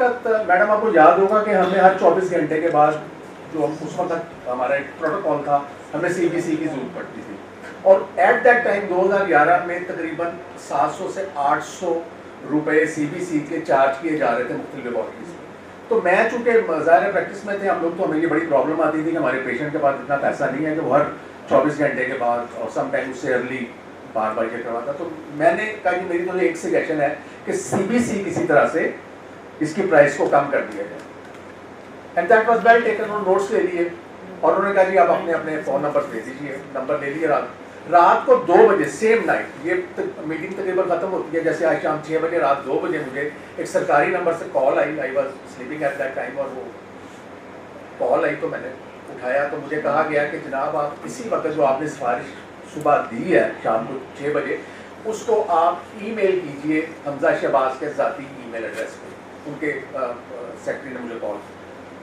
Madam आपको याद होगा कि हमें हर 24 घंटे के बाद जो हम उस वक्त हमारा एक प्रोटोकॉल था, हमें सीबीसी की जरूरत पड़ती थी और एट दैट टाइम 2011 में तकरीबन 700 से 800 रुपए सीबीसी के चार्ज किए जा रहे थे मुख्तलिफ लेबॉर्ट्रीज में। तो मैं चूँकि ज़ाहिर प्रैक्टिस में थे हम लोग, तो हमें ये बड़ी प्रॉब्लम आती थी कि हमारे पेशेंट के पास इतना पैसा नहीं है कि वो हर 24 घंटे के बाद और समटाइम उससे अर्ली बार बार ये करवाता। तो मैंने कहा कि मेरी तो एक सजेशन है कि सीबीसी किसी तरह से इसकी प्राइस को कम कर दिया जाए। And that was well taken, उन्होंने नोट्स ले लिए और उन्होंने कहा जी आप अपने अपने फ़ोन नंबर दे दीजिए। नंबर ले लिए। रात को 2 बजे सेम नाइट, ये मीटिंग तकरीबन ख़त्म होती है जैसे आज शाम 6 बजे, रात 2 बजे मुझे एक सरकारी नंबर से call I. I was sleeping at that time और वो कॉल आई तो मैंने उठाया तो मुझे कहा गया कि जनाब आप इसी वक्त जो आपने सिफारिश सुबह दी है शाम को 6 बजे, उसको आप ईमेल कीजिए हमजा शहबाज के ज़ाती ईमेल एड्रेस पे। उनके सेक्रेटरी ने मुझे कॉल।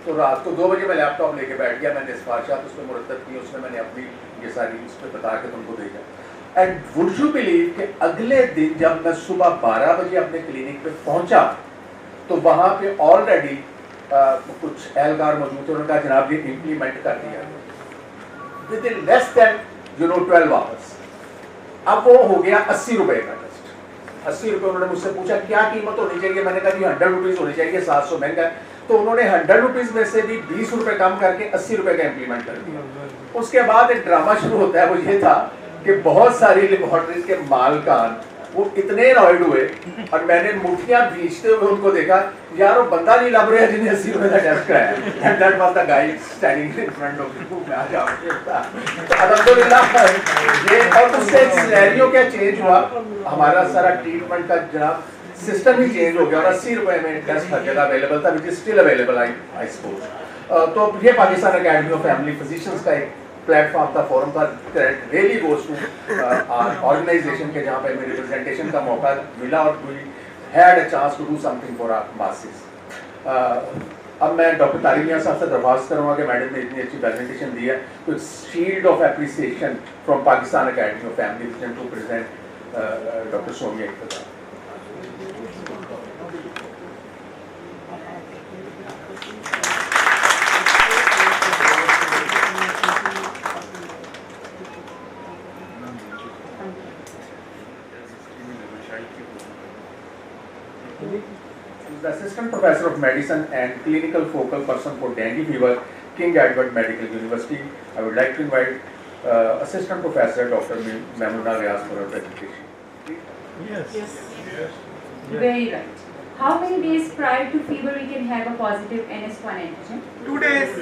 तो रात को 2 बजे मैं लैपटॉप लेके बैठ गया, मैंने सिफारिशात उस पर मुरतब की, उसमें मैंने अपनी ये सारी उस पर बता के तुमको भेजा। एंड वुड यू बिलीव कि अगले दिन जब मैं सुबह 12 बजे अपने क्लिनिक पे पहुंचा तो वहाँ पे ऑलरेडी कुछ एहलकार मौजूद थे। उन्होंने कहा जनाब ये इम्प्लीमेंट कर दिया with in less than 12 hours. अब वो हो गया 80 रुपए का टेस्ट। 80 रुपए। उन्होंने मुझसे पूछा क्या कीमत होनी चाहिए, मैंने कहा जी 100 रुपीज़ होनी चाहिए, 700 महंगा है। तो उन्होंने 100 रुपीज़ में से भी 20 रुपए कम करके 80 रुपए का इम्प्लीमेंट कर दिया। उसके बाद एक ड्रामा शुरू होता है, वो ये था कि बहुत सारी लेबॉर्ट्रीज के मालकान वो इतने अनॉयड हुए और मैंने मुठियां भींचते हुए उनको देखा, यार वो बंदा नहीं लग रहा है जिन्हें 80 रुपए का टेस्ट कराया। And that was the guy standing in front of the room. आ जाओ। तो अल्हम्दुलिल्लाह ये और उससे सिनेरियो क्या चेंज हुआ, हमारा सारा ट्रीटमेंट का जनाब सिस्टम ही चेंज हो गया और 80 रुपए में टेस्ट हर जगह अवेलेबल था, which is still available I suppose. तो ये Pakistan academy of family physicians का एक प्लेटफॉर्म था, फोरम था, रियली गोज टू ऑर्गेनाइजेशन के जहाँ पे मेरी रिप्रेजेंटेशन का मौका मिला और we had a chance to do something for our masses. अब मैं डॉक्टर तारिक मियां साहब से दरख्वास्त करूँगा कि मैडम ने इतनी अच्छी प्रेजेंटेशन दी है तो shield of appreciation from Pakistan academy of family physician to present doctor Sonia Ikhtiar. The Assistant Professor of Medicine and Clinical Focal Person for Dengue Fever, King Edward Medical University. I would like to invite Assistant Professor Dr. Maimoona Riaz for her presentation. Yes. Very right. How many days prior to fever we can have a positive NS1 antigen? 2 days.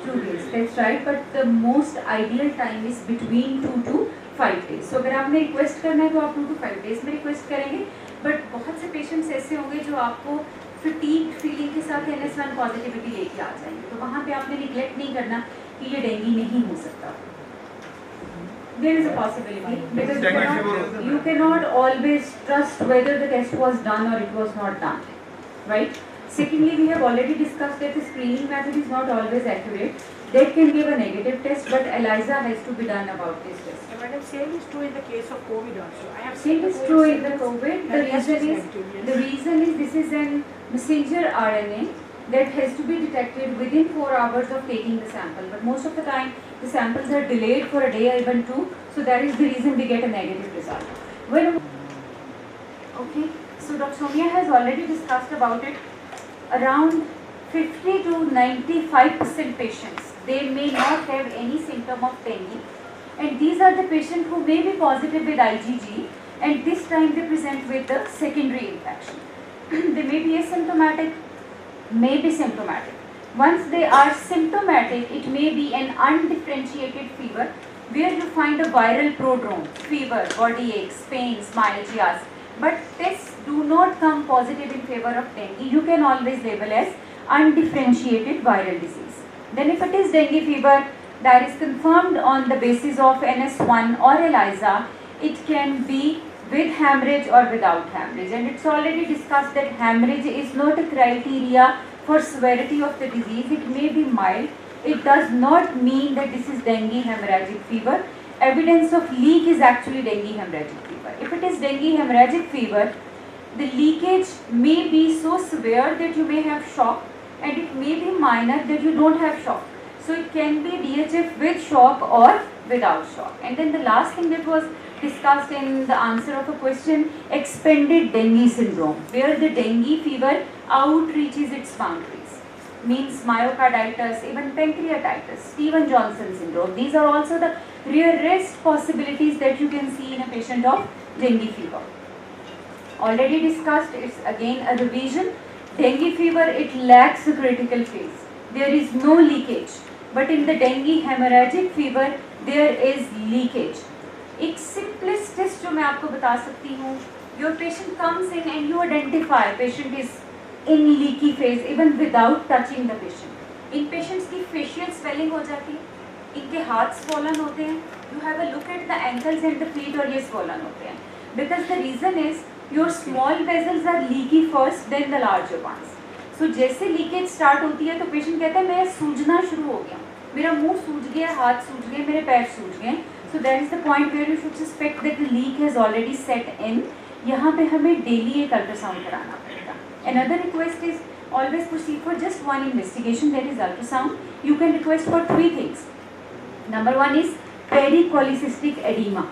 2 days, that's right. But the most ideal time is between 2 to 5 days. So अगर आपने request करना है तो आप 2 to 5 days में request करेंगे। But बहुत से पेशेंट्स ऐसे होंगे जो आपको फटीग फीलिंग के साथ NS1 पॉजिटिविटी लेके आ जाएंगे, तो वहाँ पे आपने निगलेक्ट नहीं करना कि ये डेंगू नहीं हो सकता। There is a possibility because you cannot always trust whether the test was done or it was not done, right? Secondly, we have already discussed that the screening method is not always accurate. That can give a negative test, but ELISA has to be done about this test. Madam, same is true in the case of COVID also. I have Same is true in the COVID. The reason is this is an messenger RNA that has to be detected within 4 hours of taking the sample. But most of the time, the samples are delayed for a day or even 2. So that is the reason we get a negative result. Okay, so Dr. Sonia has already discussed about it. Around 50 to 95% patients, they may not have any symptom of dengue. And these are the patients who may be positive with IgG and this time they present with the secondary infection. They may be asymptomatic, may be symptomatic. Once they are symptomatic, it may be an undifferentiated fever where you find a viral prodrome, fever, body aches, pains, myalgias. But tests do not come positive in favor of dengue. You can always label as undifferentiated viral disease. Then if it is dengue fever that is confirmed on the basis of NS1 or ELISA, it can be with hemorrhage or without hemorrhage. And it's already discussed that hemorrhage is not a criteria for severity of the disease. It may be mild. It does not mean that this is dengue hemorrhagic fever. Evidence of leak is actually dengue hemorrhagic fever. If it is dengue hemorrhagic fever, the leakage may be so severe that you may have shock, and it may be minor that you don't have shock. So it can be DHF with shock or without shock. And then the last thing that was discussed in the answer of a question, expanded dengue syndrome, where the dengue fever outreaches its boundaries, means myocarditis, even pancreatitis, Stevens-Johnson syndrome. These are also the rarest possibilities that you can see in a patient of dengue fever. Already discussed, it's again a revision. Dengue fever, it lacks a critical phase. There is no leakage. But in the dengue hemorrhagic fever, there is leakage. एक simplest test जो मैं आपको बता सकती हूँ, your patient comes in and you identify patient is in leaky phase even without touching the patient. In patients की facial swelling हो जाती है, इनके हाथ swollen होते हैं. You have a look at the ankles and the feet और ये swollen होते हैं. Because the reason is your small vessels are leaky first, then the larger ones. So जैसे लीकेज स्टार्ट होती है तो पेशेंट कहता है मैं सूजना शुरू हो गया, मेरा मुंह सूज गया, हाथ सूज गए, मेरे पैर सूज गए. So that is the point where you should suspect that the leak has already set in. यहाँ पे हमें डेली एक अल्ट्रासाउंड कराना पड़ेगा. Another request is always proceed for just one investigation, that is ultrasound. You can request for 3 things. Number 1 is pericholecystic edema.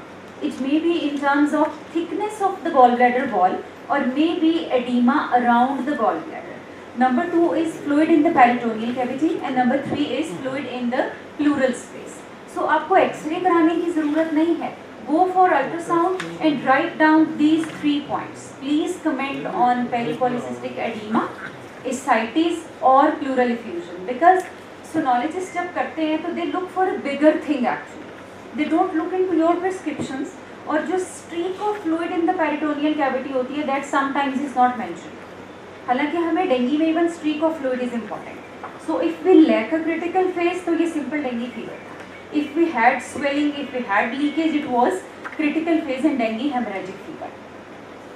It may be in terms of thickness of the gallbladder wall or may be edema around the gallbladder. Number 2 is fluid in the peritoneal cavity and number 3 is fluid in the pleural space. So आपको x ray कराने की ज़रूरत नहीं है. Go for ultrasound and write down these 3 points. Please comment on pericholecystic edema, ascites or pleural effusion, because sonologists जब करते हैं तो they look for a bigger thing actually. They don't look into your prescriptions. और जो streak of fluid in the peritoneal cavity होती है, that sometimes is not mentioned. हालांकि हमें डेंगी में even streak of fluid is important. So if we lack a critical phase, तो ये simple dengue fever था. If we had swelling, if we had leakage, it was critical phase and dengue hemorrhagic fever.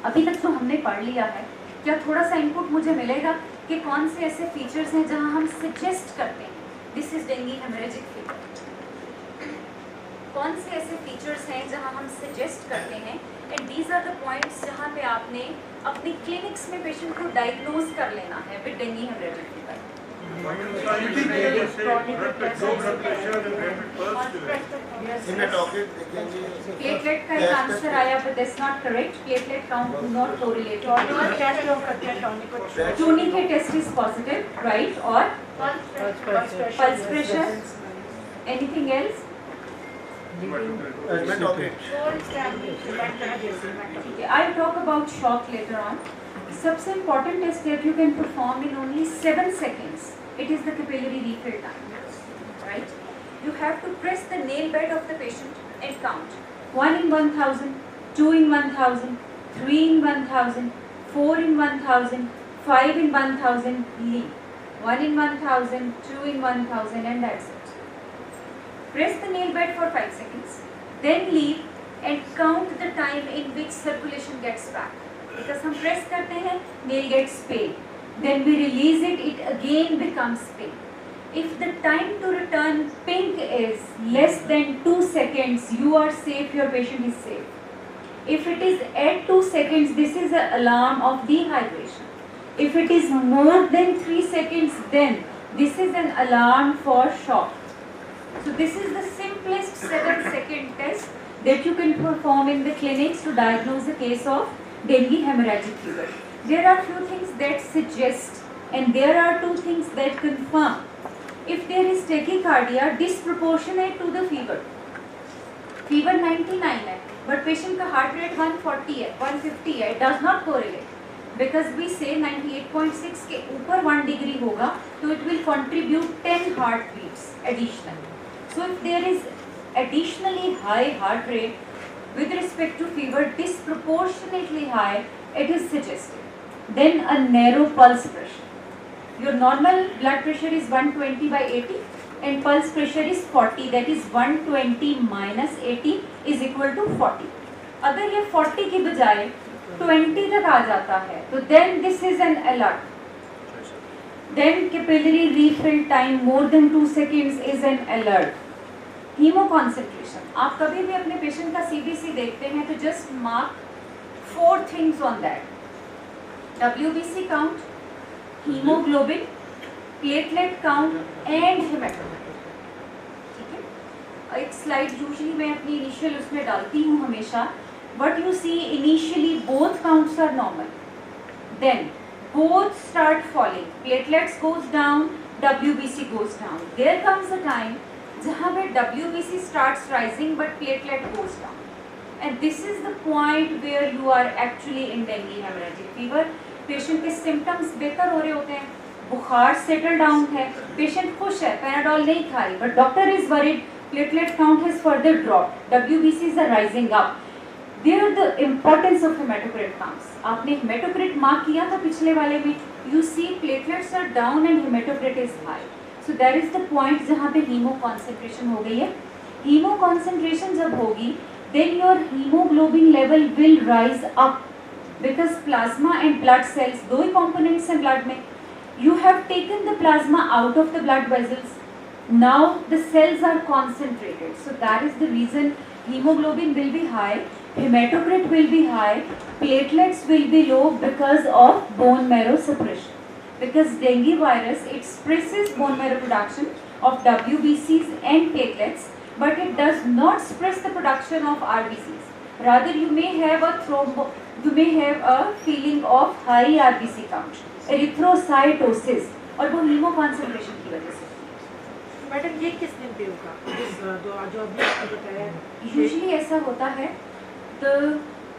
अभी तक तो हमने पढ़ लिया है. क्या थोड़ा सा input मुझे मिलेगा कि कौन से ऐसे features हैं जहाँ हम suggest करते हैं this is dengue hemorrhagic fever? कौन से ऐसे फीचर्स हैं जहां हम सजेस्ट करते हैं, and these are the points जहां पे आपने अपनी क्लिनिक्स में पेशेंट को डायग्नोज कर लेना है with dinghy haemorrhagic fever. Platelet का एक आंसर आया but that's not correct. Platelet count do not correlate. और टूनिकेट टेस्ट इज पॉजिटिव, राइट, और pulse pressure. Anything else? I'll talk about shock later on. सबसे important test that you can perform in only 7 seconds. It is the capillary refill time. Right? You have to press the nail bed of the patient and count 1 in 1000, 2 in 1000, 3 in 1000, 4 in 1000, 5 in 1000. Leave. 1 in 1000, 2 in 1000, and that's it. Press the nail bed for 5 seconds, then leave and count the time in which circulation gets back. Because हम press करते हैं, nail gets pale. Then we release it, it again becomes pale. If the time to return pink is less than 2 seconds, you are safe, your patient is safe. If it is at 2 seconds, this is an alarm of dehydration. If it is more than 3 seconds, then this is an alarm for shock. So this is the simplest 7-second test that you can perform in the clinics to diagnose a case of dengue hemorrhagic fever. There are few things that suggest and there are 2 things that confirm. If there is tachycardia disproportionate to the fever, fever 99 है but patient का heart rate 140 है, 150 है, it does not correlate. Because we say 98.6 के ऊपर 1 degree होगा तो it will contribute 10 heartbeats additional. So if there is additionally high heart rate with respect to fever, disproportionately high, it is suggested. Then a narrow pulse pressure. Your normal blood pressure is 120 by 80 and pulse pressure is 40, that is 120 minus 80 is equal to 40. अगर ये 40 की बजाय 20 तक आ जाता है तो then this is an alert. Then capillary refill time more than 2 seconds is an alert. Haemoconcentration, आप कभी भी अपने पेशेंट का CBC देखते हैं तो just mark 4 things on that. WBC count, hemoglobin, platelet count and hematocrit. ठीक है, एक स्लाइड यूजुअली मैं अपनी इनिशियल उसमें डालती हूँ हमेशा. What you see initially, both counts are normal, then both start falling, platelets goes down, WBC goes down. There comes a time जहाँ पे WBC starts rising but platelet goes down. And this is the point where you are actually in dengue hemorrhagic fever. Patient के symptoms बेहतर हो रहे होते हैं, बुखार settle down है, पेशेंट खुश है, पैराडोल नहीं खा रही, but doctor is worried, platelet count has further dropped, WBCs are rising up. There the importance of hematocrit comes. आपने hematocrit मार्क किया था पिछले वाले में, you see platelets are down and hematocrit is high. So that is the point जहाँ पे haemo concentration हो गई है. हीमो concentration जब होगी, then your hemoglobin level will rise up because plasma and blood cells, दो ही components हैं blood में. You have taken the plasma out of the blood vessels. Now the cells are concentrated. So that is the reason hemoglobin will be high, hematocrit will be high, platelets will be low because of bone marrow suppression. Because dengue virus, it suppresses bone marrow production of WBCs and platelets, but it does not suppress the production of RBCs. Rather, you may have a feeling of high RBC count, erythrocytosis, और वो haemo concentration की वजह से. Madam ये किस दिन पे होगा, जो अभी आपने बताया? Usually ऐसा होता है, the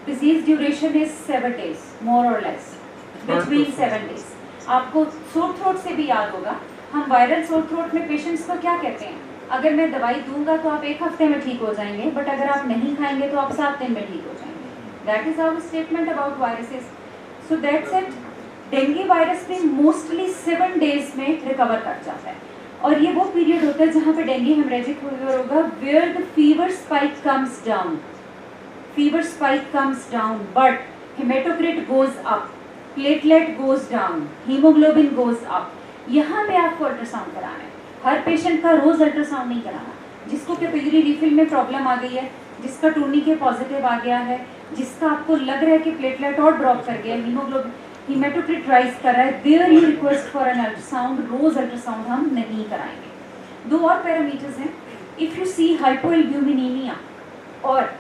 disease duration is 7 days, more or less, between 7 days. आपको sore throat से भी याद होगा, हम वायरल sore throat में पेशेंट्स को क्या कहते हैं? अगर मैं दवाई दूंगा तो आप 1 हफ्ते में ठीक हो जाएंगे, बट अगर आप नहीं खाएंगे तो आप 7 दिन में ठीक हो जाएंगे. That is our statement about viruses. So that's it. Dengue virus भी मोस्टली 7 डेज में रिकवर कर जाता है, और ये वो पीरियड होता है जहाँ पे डेंगू हेमरेजिक फीवर होगा, where the fever spike comes down. Fever spike comes down but haematocrit goes up, platelet goes down, haemoglobin goes up. यहाँ पे आपको अल्ट्रासाउंड कराना है. हर पेशेंट का रोज अल्ट्रासाउंड नहीं कराना. जिसको कैपिलरी रिफिल में प्रॉब्लम आ गई है, जिसका टूर्नी के पॉजिटिव आ गया है, जिसका आपको लग रहा है कि प्लेटलेट और ड्रॉप कर गया, हीमोग्लोबिन हीमेटोक्रिट राइज कर रहा है, there you request for an ultrasound. रोज अल्ट्रासाउंड हम नहीं कराएंगे. 2 और पैरामीटर्स हैं. इफ यू सी हाइपोएल्ब्यूमिनीमिया और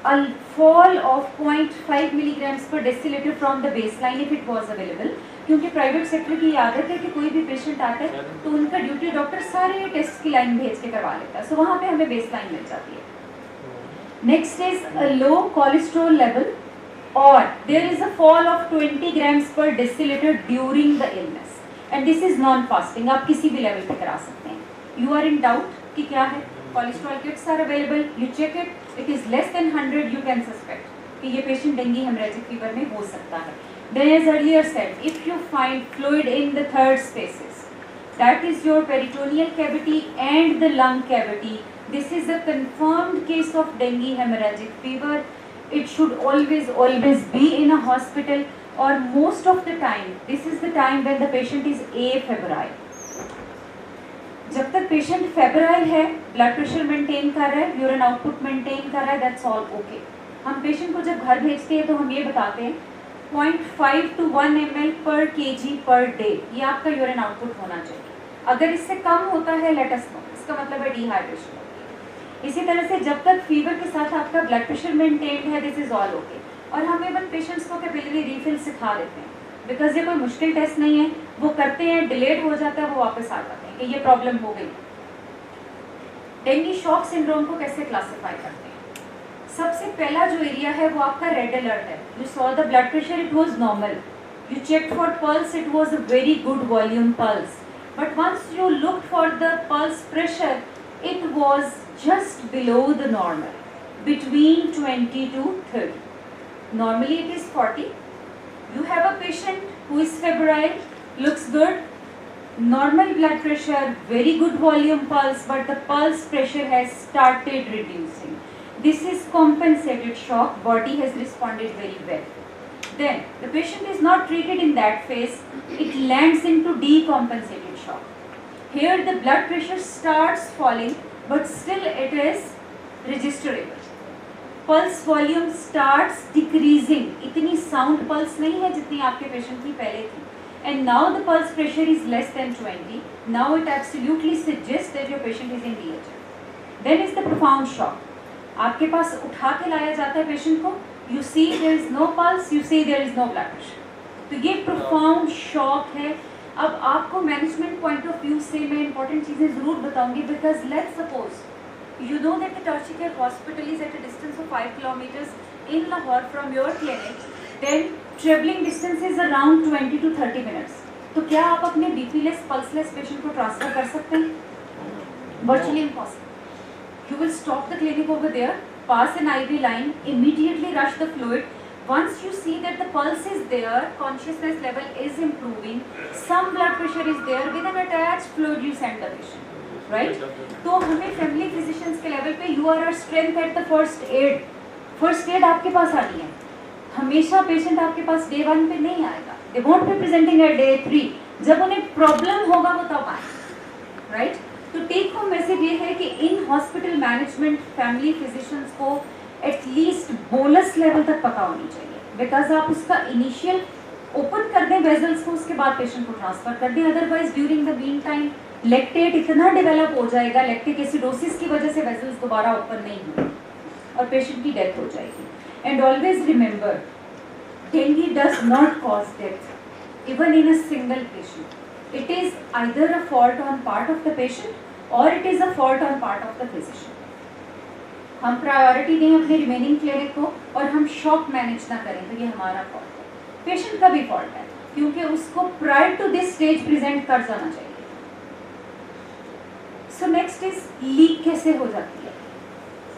a fall of 0.5 milligrams per deciliter from the baseline if it was available. क्योंकि प्राइवेट सेक्टर की आदत है कि कोई भी पेशेंट आता है तो उनका ड्यूटी डॉक्टर सारे टेस्ट की लाइन भेज के करवा लेता है, सो वहाँ पे हमें बेसलाइन मिल जाती है. Next is a low cholesterol level और there is a fall of 20 grams per deciliter during the illness, and this is non fasting. आप किसी भी लेवल पे करा सकते हैं. यू आर इन डाउट कि क्या है, cholesterol kits are available, you check it, it is less than 100, you can suspect कि ये पेशेंट डेंगू हेमरेजिक फीवर में हो सकता है. Then as earlier said, if you find fluid in the third spaces, that is your peritoneal cavity and the lung cavity, this is a confirmed case of dengue hemorrhagic fever. It should always be in a hospital, or most of the time this is the time when the patient is afebrile. जब तक patient febrile है, blood pressure maintain कर रहा है, urine output maintain कर रहा है, that's all okay. हम पेशेंट को जब घर भेजते हैं तो हम ये बताते हैं 0.5 to 1 ml per kg per day ये आपका यूरिन आउटपुट होना चाहिए. अगर इससे कम होता है लेट अस नो, इसका मतलब है डिहाइड्रेशन होती है. इसी तरह से जब तक फीवर के साथ आपका ब्लड प्रेशर मेंटेन है, दिस इज ऑल ओके. और हम इवन पेशेंट्स को कैपिलरी रीफिल सिखा देते हैं, बिकॉज ये कोई मुश्किल टेस्ट नहीं है. वो करते हैं, डिलेड हो जाता है, वो वापस आ जाते हैं कि ये प्रॉब्लम हो गई. डेंगू शॉक सिंड्रोम को कैसे क्लासिफाई करते हैं? सबसे पहला जो एरिया है वो आपका रेड अलर्ट है. You saw the blood pressure, it was normal. You checked for pulse, it was a very good volume pulse. But once you looked for the pulse pressure, it was just below the normal, between 20 to 30. Normally it is 40. You have a patient who is febrile, looks good, normal blood pressure, very good volume pulse, but the pulse pressure has started reducing. This is compensated shock, body has responded very well. Then the patient is not treated in that phase, it lands into decompensated shock. Here the blood pressure starts falling, but still it is registerable. Pulse volume starts decreasing, इतनी sound pulse नहीं है जितनी आपके patient की पहले थी, and now the pulse pressure is less than 20. Now it absolutely suggests that your patient is in DHF. Then is the profound shock. आपके पास उठा के लाया जाता है पेशेंट को, you see there is no pulse, you see there is no blood pressure. तो ये profound shock है. अब आपको मैनेजमेंट पॉइंट ऑफ व्यू से मैं इंपॉर्टेंट चीज़ें ज़रूर बताऊंगी, because let's suppose you know that the tertiary care hospital is at a distance of 5 kilometers in Lahore from your clinic, then traveling distance is around 20 to 30 minutes. तो क्या आप अपने बीपीलेस pulseless patient को transfer कर सकते हैं? Virtually impossible. You will stop the clinic over there, pass an IV line, immediately rush the fluid. Once you see that the pulse is there, consciousness level is improving, some blood pressure is there, with an attached fluid you send the patient. Right तो हमें family physicians के level पे you are our strength at the first aid आपके पास आनी है. हमेशा patient आपके पास डे 1 पे नहीं आएगा, they won't be presenting at day 3. जब उन्हें प्रॉब्लम होगा वो तब आए. राइट तो टेक होम मैसेज ये है कि in hospital management family physicians को एटलीस्ट बोलस लेवल तक पता होनी चाहिए, बिकॉज आप उसका इनिशियल ओपन कर दें वेजल्स को, उसके बाद पेशेंट को ट्रांसफर कर दें. Otherwise during the mean time lactate इतना डेवलप हो जाएगा, लैक्टिक एसिडोसिस की वजह से वेसल्स दोबारा ओपन नहीं होंगे और पेशेंट की डेथ हो जाएगी. And always remember, dengue does not cause death even in a single patient. It is either a fault on part of the patient और it is a fault on part of the physician. हम priority दें अपने remaining clinic को और हम shock manage ना करें तो ये हमारा फॉल्ट है. पेशेंट का भी फॉल्ट है क्योंकि उसको prior to this stage present कर जाना चाहिए. सो नेक्स्ट इज लीक कैसे हो जाती है.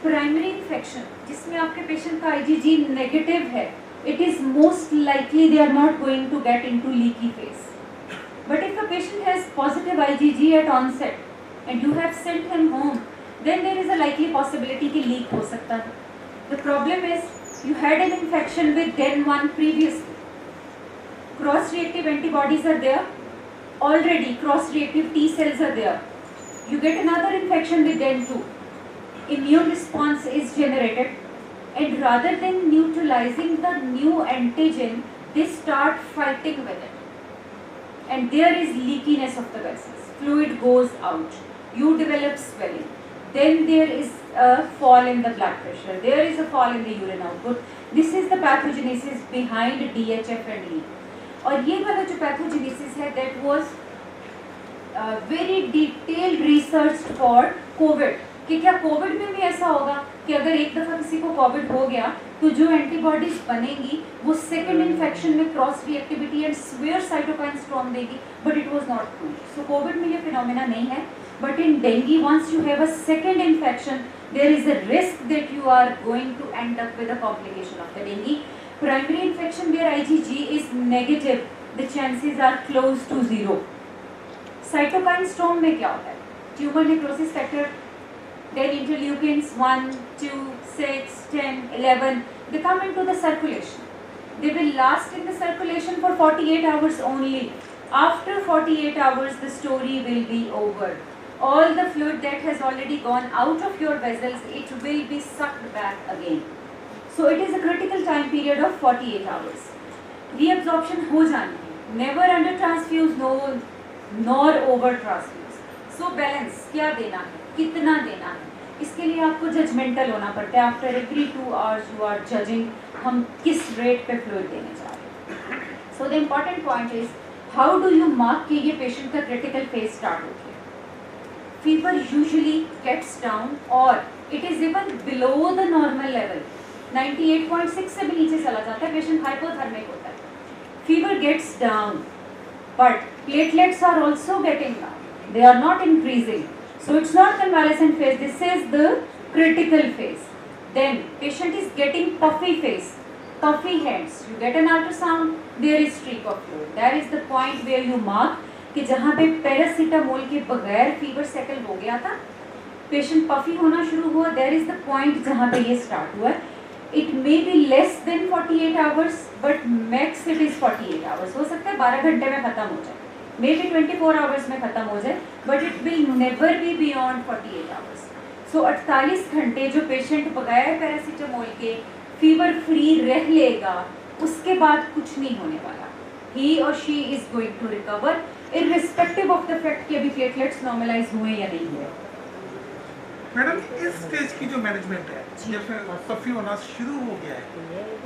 प्राइमरी इन्फेक्शन जिसमें आपके पेशेंट का IgG नेगेटिव है, it is most likely they are not going to get into leaky phase. But if a patient has positive IgG at onset and you have sent him home, then there is a likely possibility कि leak हो सकता है. The problem is you had an infection with DEN1 previously. Cross reactive antibodies are there already, cross reactive T cells are there. You get another infection with DEN2, immune response is generated, and rather than neutralizing the new antigen, they start fighting with it, and there is leakiness of the vessels, fluid goes out, you develop swelling, then there is a fall in the blood pressure, there is a fall in the urine output. This is the pathogenesis behind DHF and leak. और ये वाला जो pathogenesis है, that was very detailed research for Covid, कि क्या Covid में भी ऐसा होगा कि अगर एक दफ़ा किसी को कोविड हो गया तो जो एंटीबॉडीज बनेंगी वो सेकेंड इन्फेक्शन में cross reactivity and severe cytokine storm देगी. But it was not true. So COVID में ये फिनोमेना नहीं है, but in dengue once you have a second infection there is a risk that you are going to end up with a complication of the dengue. Primary infection where IgG is negative, the chances are close to 0. Cytokine storm में क्या होता है? Tumour necrosis factor, then interleukins 1, 2, 6, 10, 11, they come into the circulation. They will last in the circulation for 48 hours only. After 48 hours, the story will be over. All the fluid that has already gone out of your vessels, it will be sucked back again. So it is a critical time period of 48 hours. Reabsorption हो जानी है. Never under transfuse, no, nor over transfuse. So balance क्या देना है, कितना देना है, इसके लिए आपको जजमेंटल होना पड़ता है. After every 2 hours you are judging हम किस रेट पे फ्लूइड देने जा रहे हैं. So the important point is how do you mark कि ये पेशेंट का क्रिटिकल फेज स्टार्ट हो गया. फीवर यूजुअली गेट्स डाउन और it is even below the normal level. 98.6 से भी नीचे चला जाता है, पेशेंट हाइपोथर्मिक होता है. Fever gets down but platelets are also getting down, they are not increasing, so it's not convalescent phase, this is the critical phase. Then patient is getting puffy face, puffy hands, you get an ultrasound, there is streak of fluid. That is the point where you mark कि जहाँ पे paracetamol के बगैर fever settle हो गया था, patient puffy होना शुरू हुआ, there is the point जहाँ पे ये स्टार्ट हुआ. It may be less than 48 hours, but max it is 48 hours. हो सकता है 12 घंटे में खत्म हो जाए, maybe 24 hours में खत्म हो जाए, but it will never be beyond 48 hours. सो 48 घंटे जो पेशेंट बगैर पैरासीटामोल के फीवर फ्री रह लेगा, उसके बाद कुछ नहीं होने वाला. He or she is going to recover irrespective of the fact कि अभी प्लेटलेट्स नॉर्मलाइज हुए या नहीं हुए. मैडम इस स्टेज की जो मैनेजमेंट है, जब पफी होना शुरू हो गया है,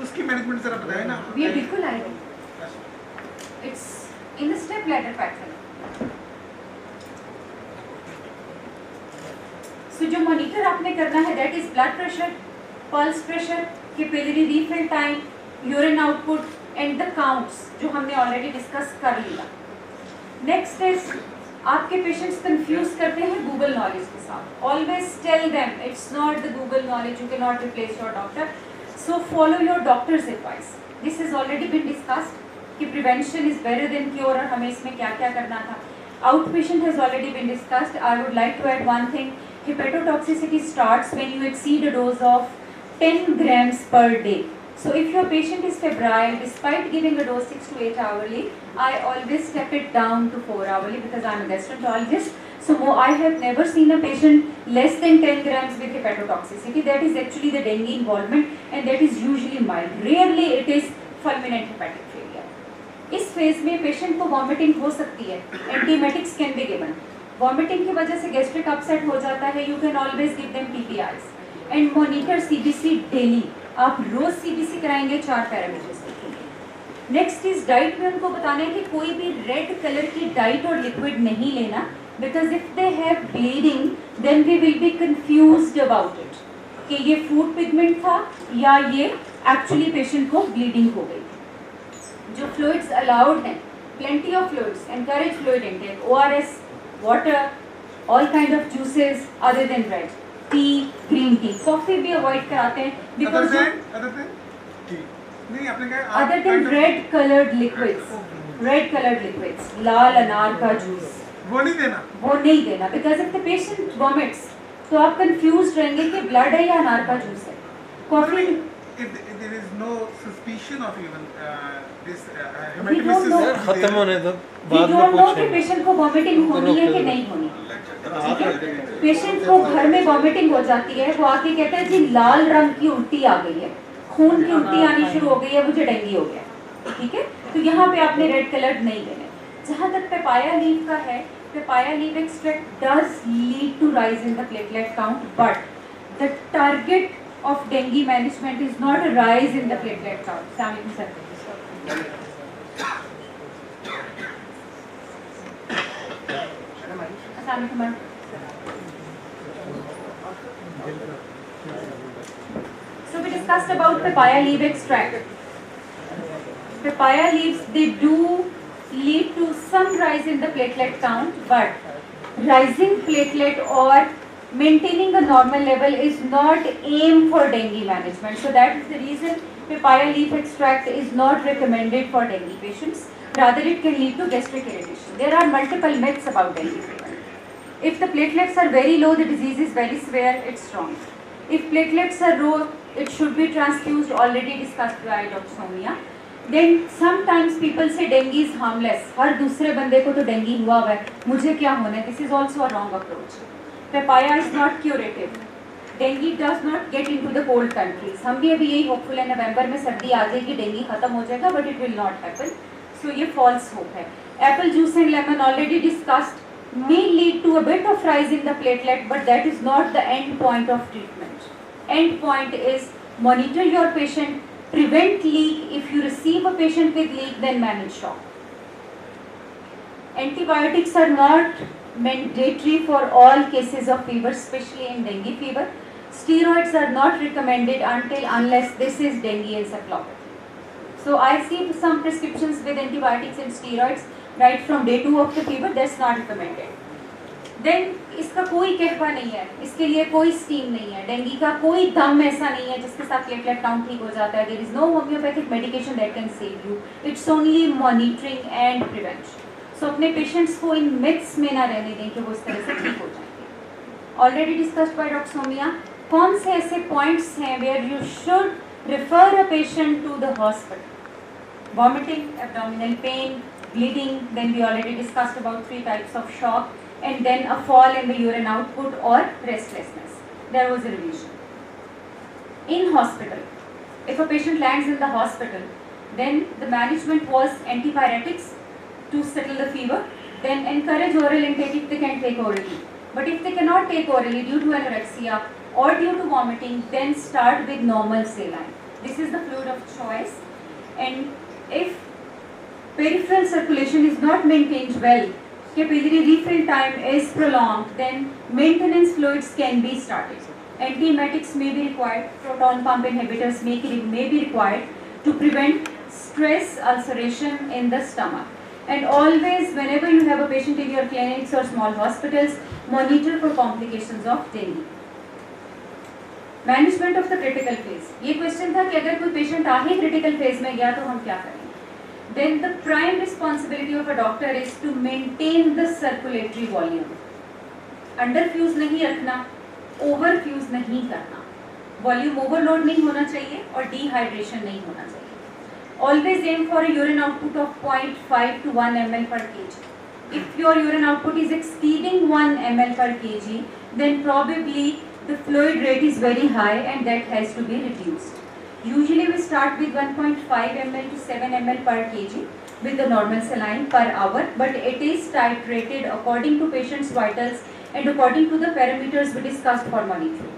उसकी मैनेजमेंट जरा बताएं ना. ये बिल्कुल आएगी. It's in step ladder pattern. So जो मॉनिटर आपने करना है that is blood pressure, pulse pressure, capillary refill time, urine output and the counts जो हमने ऑलरेडी डिस्कस कर लिया. नेक्स्ट इज आपके पेशेंट्स कंफ्यूज करते हैं गूगल नॉलेज के साथ. Always tell them it's not the Google knowledge, you can not replace your doctor. So follow your doctors advice. This is already been discussed कि prevention is better than cure और हमें इसमें क्या क्या करना था. Outpatient has already been discussed. I would like to add one thing. Hepatotoxicity starts when you exceed a dose of 10 grams per day. So if your patient is febrile, despite giving a dose 6 to 8 hourly, I always step it down to 4 hourly because I am a gastroenterologist. So I have never seen a patient less than 10 grams with hepatotoxicity. That is actually the dengue involvement and that is usually mild. Rarely it is fulminant hepatic failure. इस phase में patient को vomiting हो सकती है. Antiemetics can be given. Vomiting की वजह से gastric upset हो जाता है. You can always give them PPIs and monitor CBC daily. आप रोज CBC कराएंगे 4 पैरामीटर्स देखेंगे. नेक्स्ट इज डाइट में उनको बताना है कि कोई भी रेड कलर की डाइट और लिक्विड नहीं लेना because if they have bleeding then we will be confused about it कि ये फूड पिगमेंट था या ये एक्चुअली पेशेंट को ब्लीडिंग हो गई. जो फ्लूइड्स अलाउड हैं, plenty of fluids, encourage fluid intake, ORS, water, all kind of juices other than bread, tea, green tea, coffee भी avoid कराते हैं because other than नहीं आपने कहा other than red colored liquids, लाल अनार का जूस वो नहीं देना. वो नहीं देना because if the patient vomits तो आप confused रहेंगे कि blood है या अनार का जूस है. Coffee if there is no suspicion of even this We don't know. hematemesis खत्म होने दो we बाद में don't know कि पूछेंगे. पेशेंट को वॉमिटिंग होनी है कि नहीं होनी. ठीक है, पेशेंट को घर में वॉमिटिंग हो जाती है, वो आके कहता है जी लाल रंग की उल्टी आ गई है, खून की उल्टी आनी शुरू हो गई है, मुझे डेंगू हो गया. ठीक है, तो यहाँ पे आपने रेड कलर नहीं देने. जहाँ तक पेपाया लीफ का है, papaya leaf extract does lead to rise in the platelet count but the target of dengue management is not a rise in the platelet count. Assalamualaikum sir. Assalamualaikum ma'am. So we discussed about papaya leaf extract. Papaya leaves, they do lead to some rise in the platelet count, but rising platelet or maintaining a normal level is not aim for dengue management. So that is the reason papaya leaf extract is not recommended for dengue patients. Rather it can lead to gastric irritation. There are multiple myths about dengue fever. If the platelets are very low, the disease is very severe, it's strong. If platelets are low, it should be transfused, already discussed by Dr. Soumya. Then sometimes people say dengue is harmless. हर दूसरे बंदे को तो dengue हुआ हुआ है, मुझे क्या होना है? This is also a wrong approach. Papaya is not curative. Dengue does not get into the cold countries. हम भी अभी यही hopeful है नवंबर में सर्दी आ जाएगी, dengue खत्म हो जाएगा, but it will not happen. So ये false hope है. Apple juice and lemon already discussed may lead to a bit of rise in the platelet, but that is not the end point of treatment. End point is monitor your patient, prevent leak. If you receive a patient with leak, then manage shock. Antibiotics are not mandatory for all cases of fever, especially in dengue fever. Steroids are not recommended unless this is dengue encephalopathy. So I see some prescriptions with antibiotics and steroids right from day 2 of the fever. That's not recommended. Then इसका कोई कहवा नहीं है, इसके लिए कोई steam नहीं है. डेंगू का कोई दम ऐसा नहीं है जिसके साथ प्लेटलेट काउंट ठीक हो जाता है. There is no homeopathic medication that can save you. It's only monitoring and prevention. So अपने पेशेंट्स को इन मिथ्स में ना रहने दें कि वो इस तरह से ठीक हो जाएंगे. Already discussed by doctor Somiya. कौन से ऐसे पॉइंट्स हैं where you should refer a patient to the hospital? Vomiting, abdominal pain, bleeding, then we already discussed about 3 types of shock, and then a fall in the urine output or restlessness. there was a revision. In hospital, if a patient lands in the hospital, then the management was antipyretics to settle the fever, then encourage oral intake if they can take orally. But if they cannot take orally due to anorexia or due to vomiting, then start with normal saline. This is the fluid of choice. And if peripheral circulation is not maintained well, capillary refill time is prolonged, then maintenance fluids can be started. Antiemetics may be required, proton pump inhibitors may be required to prevent stress ulceration in the stomach. And always, whenever you have a patient in your clinics or small hospitals, monitor for complications of dengue. Management of the critical phase, ये question था कि अगर कोई patient आ ही critical phase में गया तो हम क्या करेंगे. Then the prime responsibility of a doctor is to maintain the circulatory volume. Underfuse नहीं रखना, ओवरफ्यूज नहीं करना, वॉल्यूम ओवरलोड नहीं होना चाहिए और डिहाइड्रेशन नहीं होना चाहिए. Always aim for a urine output of 0.5 to 1 ml per kg. If your urine output is exceeding 1 ml per kg, then probably the fluid rate is very high and that has to be reduced. Usually we start with 1.5 ml to 7 ml per kg with the normal saline per hour, but it is titrated according to patient's vitals and according to the parameters we discussed for monitoring.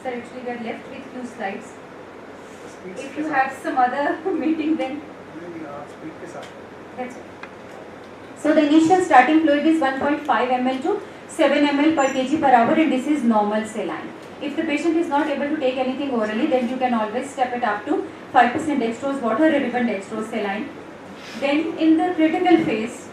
Sir, actually we are left with few slides. If you have some other meeting, then that's it. So the initial starting fluid is 1.5 ml to 7 ml per kg per hour, and this is normal saline. If the patient is not able to take anything orally, then you can always step it up to 5% dextrose water or even dextrose saline. Then in the critical phase,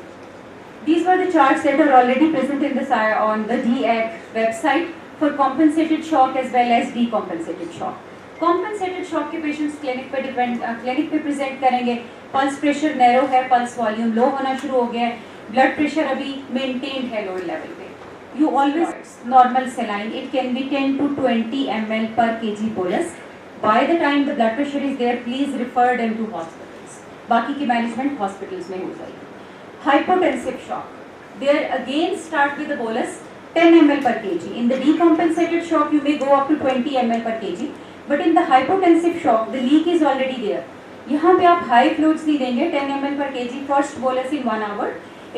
these were the charts that are already present in the on the DAC website for compensated shock as well as decompensated shock. Compensated shock के patients clinic पे present करेंगे. Pulse pressure narrow है, pulse volume low होना शुरू हो गया है, blood pressure अभी मेंटेन्ड है लोअर लेवल पे. You always normal saline, it can be 10 to 20 ml per kg bolus. By the time the blood pressure is there, please refer them to hospitals. बाकी की मैनेजमेंट हॉस्पिटल्स में हो जाएगी. Hypotensive shock, there again start with the bolus 10 ml per kg. In the decompensated shock you may go up to 20 ml per kg. But in the hypotensive shock, the leak is already there. यहाँ पे आप high fluids नहीं देंगे, 10 ml per kg first bolus in 1 hour.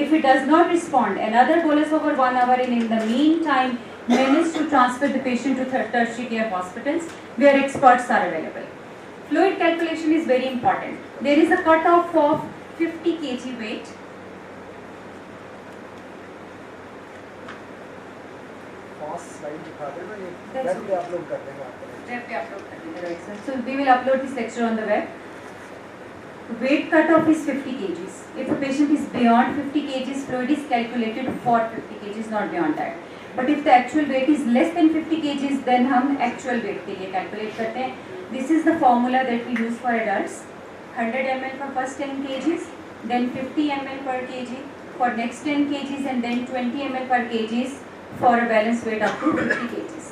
If it does not respond, another bolus over 1 hour, and in the meantime, manage to transfer the patient to tertiary care hospitals where experts are available. Fluid calculation is very important. There is a cutoff of 50 kg weight. Slide दिखा देना, ये That's web पे okay. Upload कर देंगे आपको. Web पे upload कर देंगे, right sir. So we will upload this lecture on the web. Weight cutoff is 50 kgs. If a patient is beyond 50 kgs, fluid is calculated for 50 kgs, not beyond that. But if the actual weight is less than 50 kgs, then हम actual weight के लिए calculate करते हैं. This is the formula that we use for adults. 100 ml for first 10 kgs, then 50 ml per kg for next 10 kgs, and then 20 ml per kgs for a balanced weight up to 50 kgs.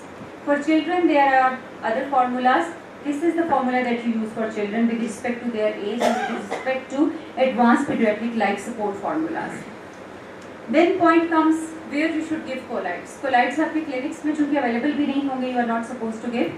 For children, there are other formulas. This is the formula that you use for children with respect to their age and with respect to advanced pediatric life support formulas. Then point comes where you should give colloids. Colloids आपके clinics में चूँकि available भी नहीं होंगे, you are not supposed to give.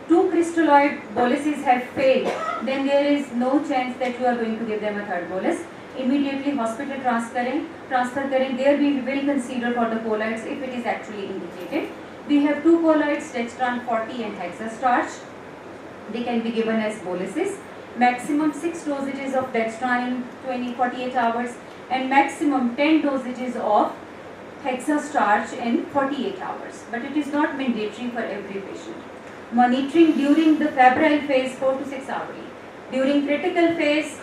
2 crystalloid boluses have failed, then there is no chance that you are going to give them a third bolus. Immediately hospital transfer करें. There we will consider for the colloids if it is actually indicated. We have 2 colloids, dextran 40 and hexastarch. They can be given as boluses. Maximum 6 dosages of dextran in 48 hours and maximum 10 dosages of hexastarch in 48 hours. But it is not mandatory for every patient. Monitoring during the febrile phase 4 to 6 hourly. During critical phase,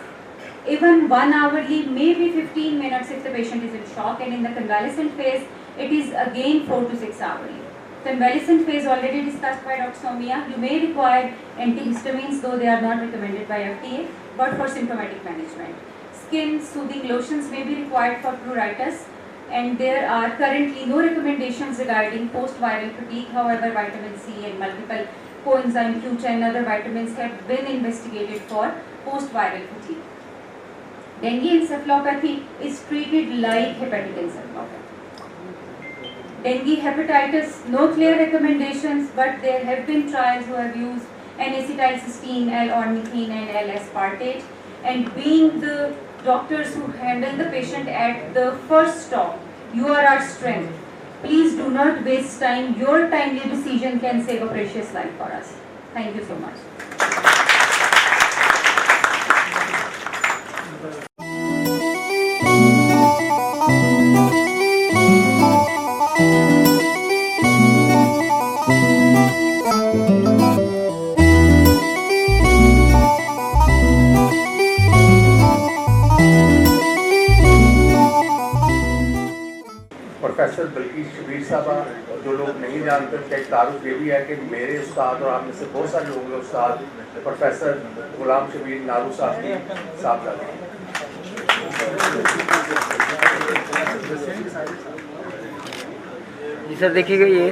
even 1 hourly, maybe 15 minutes if the patient is in shock, and in the convalescent phase, it is again 4 to 6 hourly. Convalescent phase already discussed by Dr. Somia. You may require antihistamines, though they are not recommended by FDA, but for symptomatic management. Skin soothing lotions may be required for pruritus, and there are currently no recommendations regarding post-viral fatigue. However, vitamin C and multiple coenzyme Q10 and other vitamins have been investigated for post-viral fatigue. Dengue encephalopathy is treated like hepatic encephalopathy. Dengue, hepatitis, no clear recommendations, but there have been trials who have used N-acetylcysteine, L-ornithine and L-aspartate. And being the doctors who handle the patient at the first stop, you are our strength. Please do not waste time. Your timely decision can save a precious life for us. Thank you so much. Professor Balqees Shabbir साहबा, जो लोग नहीं जानते उनका एक तारुफ ये भी है कि मेरे उस्ताद और आप में से बहुत सारे लोगों के उस्ताद प्रोफेसर गुलाम शबीर नारू साहब की साहबजादी हैं। जी सर देखिएगा ये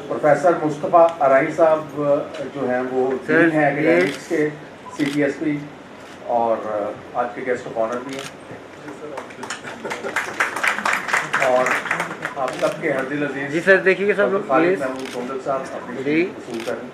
प्रोफेसर मुस्तफ़ा अराई साहब जो हैं वो सर, डीन हैं एकेडमिक्स के CPSP और आज के गेस्ट ऑफ ऑनर भी हैं। और आप सबके हरदिल अजीज जी सर देखिएगा सब लोग खालिद प्लीज महमूद गोंदल साहब अपनी जी। वसूल करें।